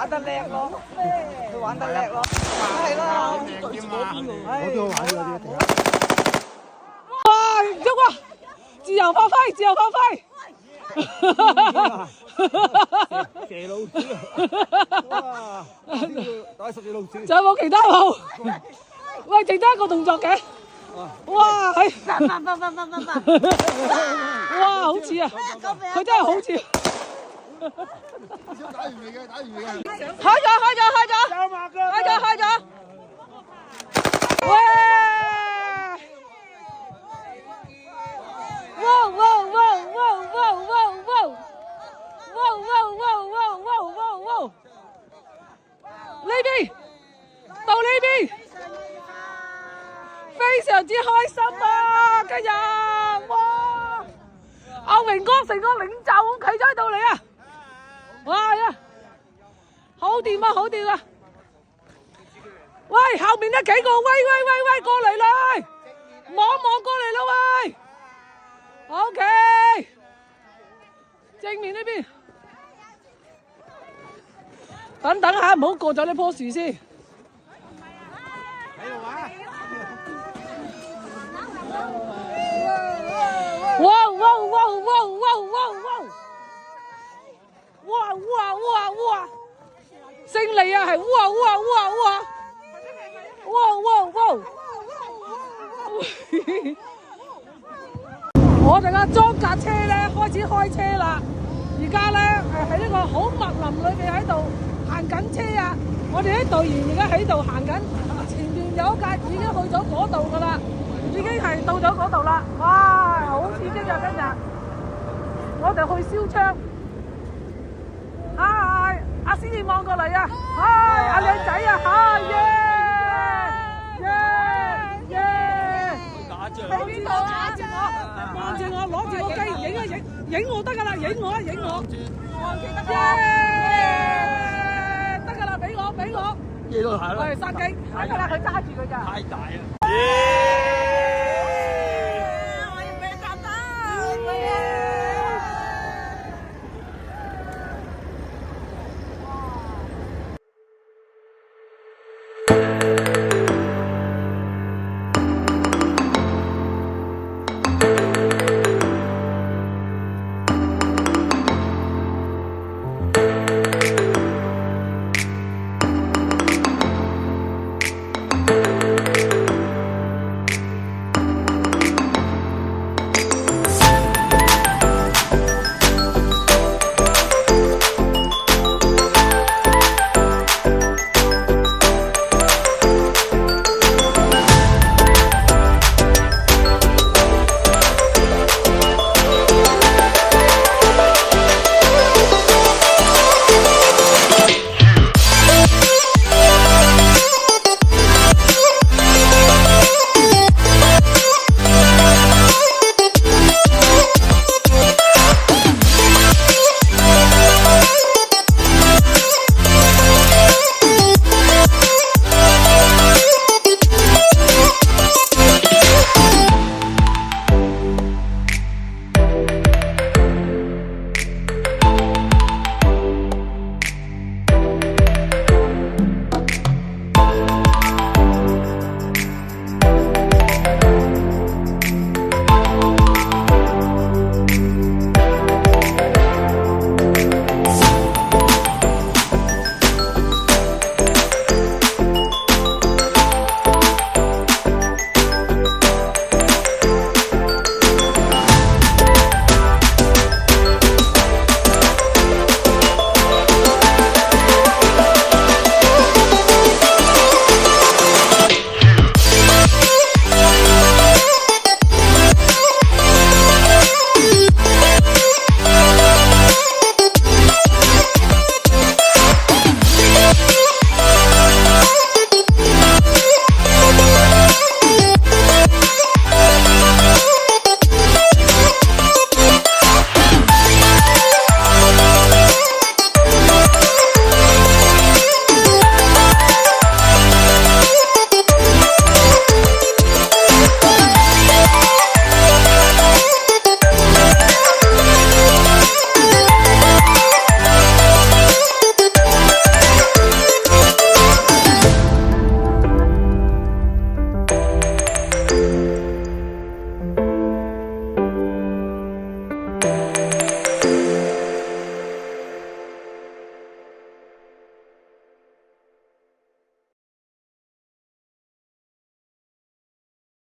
玩得叻咯，佢玩得叻咯，係啦。我都玩嗰啲。哇！唔喐啊！自由發揮，自由發揮。蛇老鼠啊！哇！打10隻老鼠。仲有冇其他冇？喂，剩得一個動作嘅。哇！係。哇！好似啊，佢真係好似。打完未嘅？打完未嘅？開咗！喂！呢邊到呢邊，非常之開心啊！今日哇，阿榮哥成個領袖咁企咗喺度嚟啊！哇呀，好掂啊，好掂啊！喂，後面呢幾個，喂，過嚟啦，望過嚟啦喂 ，OK， 正面呢邊，等下唔好過咗呢棵樹先。喺度玩。哇！勝利啊，係我哋嘅裝甲車咧開始開車啦，而家咧喺呢個好密林裏邊喺度行緊車啊！我哋啲隊員而家喺度行緊，前面有一架已經去咗嗰度噶啦，已經係到咗嗰度啦！哇，好刺激啊！今日我哋去燒槍，嗨，阿思念望過嚟啊！嗨，阿靚仔啊！嗨耶！打仗。喺邊度啊？望住我，攞住個機，影我得噶啦，影我！耶！得噶啦，俾我。嘢都係咯。喂，殺雞，得噶啦，佢揸住佢咋。太大啊！